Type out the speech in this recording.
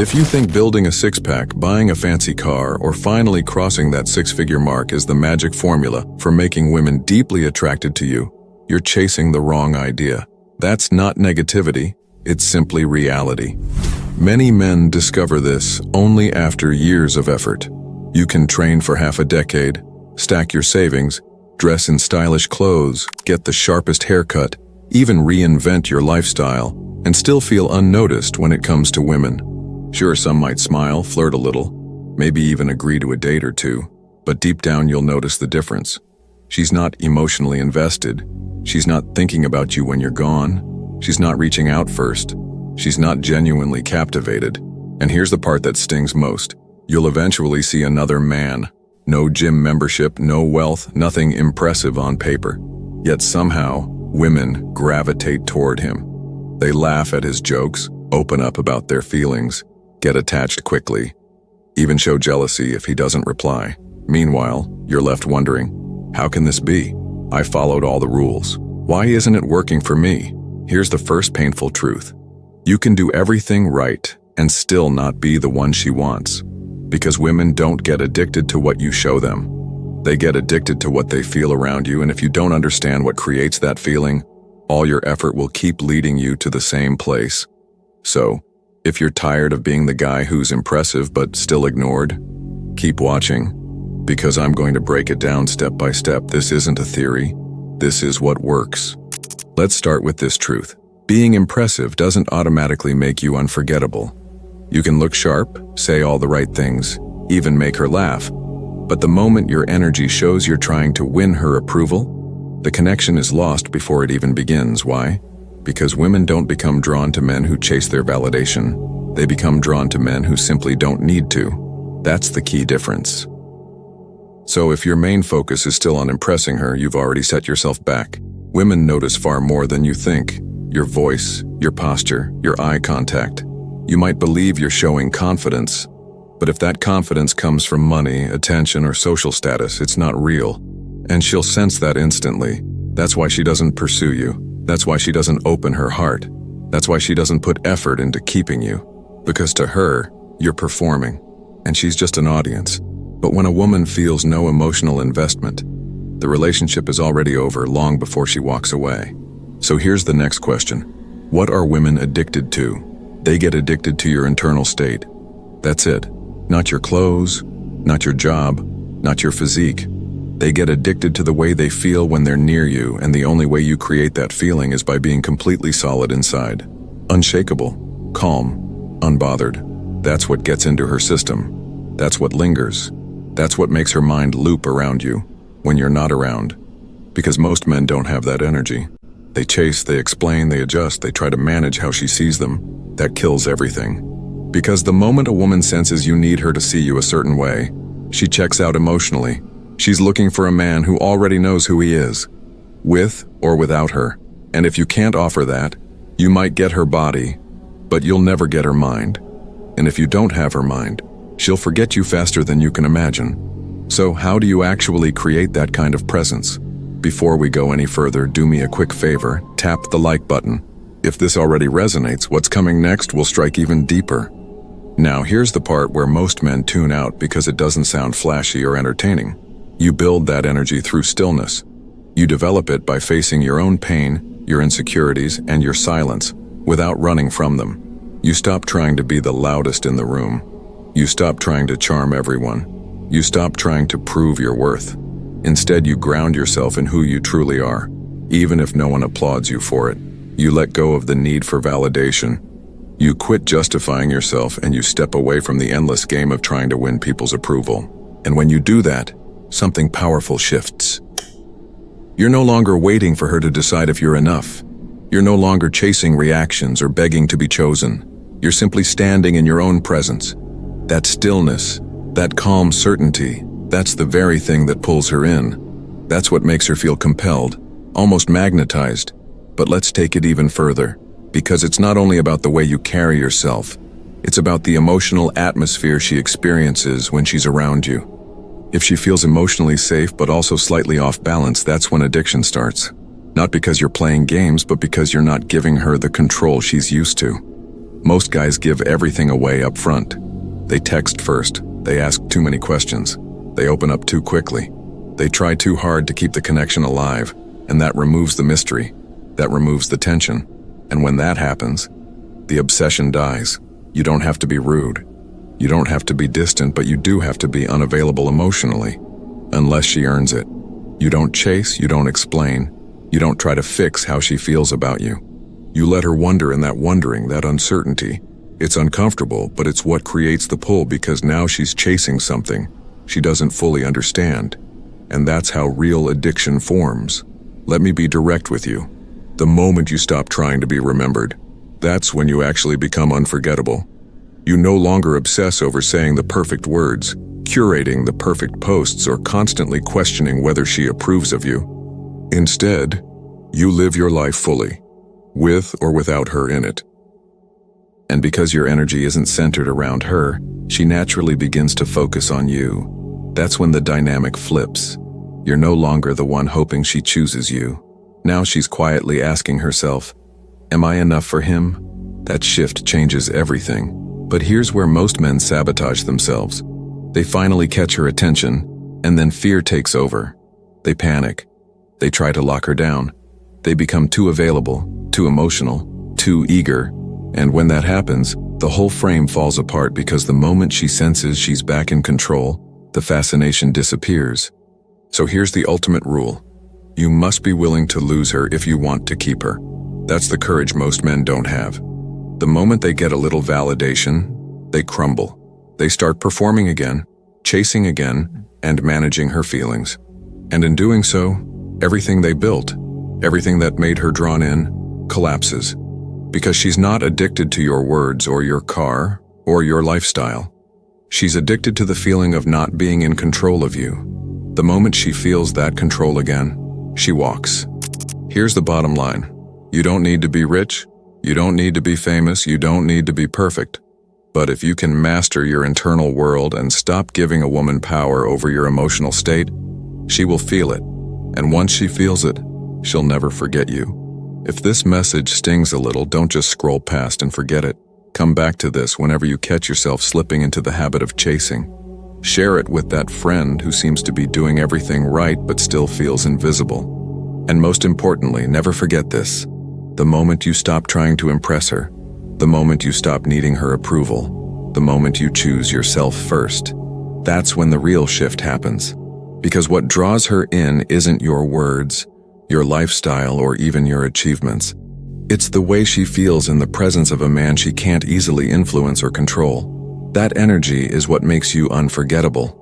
If you think building a six-pack, buying a fancy car, or finally crossing that six-figure mark is the magic formula for making women deeply attracted to you, you're chasing the wrong idea. That's not negativity, it's simply reality. Many men discover this only after years of effort. You can train for half a decade, stack your savings, dress in stylish clothes, get the sharpest haircut, even reinvent your lifestyle, and still feel unnoticed when it comes to women. Sure, some might smile, flirt a little, maybe even agree to a date or two, but deep down you'll notice the difference. She's not emotionally invested. She's not thinking about you when you're gone. She's not reaching out first. She's not genuinely captivated. And here's the part that stings most. You'll eventually see another man. No gym membership, no wealth, nothing impressive on paper. Yet somehow, women gravitate toward him. They laugh at his jokes, open up about their feelings, get attached quickly, even show jealousy if he doesn't reply. Meanwhile, you're left wondering, how can this be? I followed all the rules. Why isn't it working for me? Here's the first painful truth. You can do everything right and still not be the one she wants. Because women don't get addicted to what you show them. They get addicted to what they feel around you, and if you don't understand what creates that feeling, all your effort will keep leading you to the same place. So, if you're tired of being the guy who's impressive but still ignored, keep watching, because I'm going to break it down step by step. This isn't a theory. This is what works. Let's start with this truth. Being impressive doesn't automatically make you unforgettable. You can look sharp, say all the right things, even make her laugh, but the moment your energy shows you're trying to win her approval, the connection is lost before it even begins. Why? Because women don't become drawn to men who chase their validation. They become drawn to men who simply don't need to. That's the key difference. So if your main focus is still on impressing her, you've already set yourself back. Women notice far more than you think. Your voice, your posture, your eye contact. You might believe you're showing confidence, but if that confidence comes from money, attention, or social status, it's not real. And she'll sense that instantly. That's why she doesn't pursue you. That's why she doesn't open her heart. That's why she doesn't put effort into keeping you. Because to her, you're performing, and she's just an audience. But when a woman feels no emotional investment, the relationship is already over long before she walks away. So here's the next question. What are women addicted to? They get addicted to your internal state. That's it. Not your clothes, not your job, not your physique. They get addicted to the way they feel when they're near you, and the only way you create that feeling is by being completely solid inside. Unshakable, calm, unbothered. That's what gets into her system. That's what lingers. That's what makes her mind loop around you when you're not around. Because most men don't have that energy. They chase, they explain, they adjust, they try to manage how she sees them. That kills everything. Because the moment a woman senses you need her to see you a certain way, she checks out emotionally. She's looking for a man who already knows who he is, with or without her. And if you can't offer that, you might get her body, but you'll never get her mind. And if you don't have her mind, she'll forget you faster than you can imagine. So how do you actually create that kind of presence? Before we go any further, do me a quick favor, tap the like button. If this already resonates, what's coming next will strike even deeper. Now here's the part where most men tune out because it doesn't sound flashy or entertaining. You build that energy through stillness. You develop it by facing your own pain, your insecurities, and your silence, without running from them. You stop trying to be the loudest in the room. You stop trying to charm everyone. You stop trying to prove your worth. Instead, you ground yourself in who you truly are, even if no one applauds you for it. You let go of the need for validation. You quit justifying yourself and you step away from the endless game of trying to win people's approval. And when you do that, something powerful shifts. You're no longer waiting for her to decide if you're enough. You're no longer chasing reactions or begging to be chosen. You're simply standing in your own presence. That stillness, that calm certainty, that's the very thing that pulls her in. That's what makes her feel compelled, almost magnetized. But let's take it even further, because it's not only about the way you carry yourself, it's about the emotional atmosphere she experiences when she's around you. If she feels emotionally safe but also slightly off balance, that's when addiction starts. Not because you're playing games, but because you're not giving her the control she's used to. Most guys give everything away up front. They text first, they ask too many questions, they open up too quickly, they try too hard to keep the connection alive, and that removes the mystery, that removes the tension. And when that happens, the obsession dies. You don't have to be rude. You don't have to be distant, but you do have to be unavailable emotionally, unless she earns it. You don't chase, you don't explain, you don't try to fix how she feels about you. You let her wonder, and that wondering, that uncertainty, it's uncomfortable, but it's what creates the pull, because now she's chasing something she doesn't fully understand. And that's how real addiction forms. Let me be direct with you. The moment you stop trying to be remembered, that's when you actually become unforgettable. You no longer obsess over saying the perfect words, curating the perfect posts, or constantly questioning whether she approves of you. Instead, you live your life fully, with or without her in it. And because your energy isn't centered around her, she naturally begins to focus on you. That's when the dynamic flips. You're no longer the one hoping she chooses you. Now she's quietly asking herself, am I enough for him? That shift changes everything. But here's where most men sabotage themselves. They finally catch her attention, and then fear takes over. They panic. They try to lock her down. They become too available, too emotional, too eager. And when that happens, the whole frame falls apart, because the moment she senses she's back in control, the fascination disappears. So here's the ultimate rule. You must be willing to lose her if you want to keep her. That's the courage most men don't have. The moment they get a little validation, they crumble. They start performing again, chasing again, and managing her feelings. And in doing so, everything they built, everything that made her drawn in, collapses. Because she's not addicted to your words or your car or your lifestyle. She's addicted to the feeling of not being in control of you. The moment she feels that control again, she walks. Here's the bottom line. You don't need to be rich. You don't need to be famous. You don't need to be perfect. But if you can master your internal world and stop giving a woman power over your emotional state, she will feel it. And once she feels it, she'll never forget you. If this message stings a little, don't just scroll past and forget it. Come back to this whenever you catch yourself slipping into the habit of chasing. Share it with that friend who seems to be doing everything right but still feels invisible. And most importantly, never forget this. The moment you stop trying to impress her, the moment you stop needing her approval, the moment you choose yourself first, that's when the real shift happens. Because what draws her in isn't your words, your lifestyle, or even your achievements. It's the way she feels in the presence of a man she can't easily influence or control. That energy is what makes you unforgettable.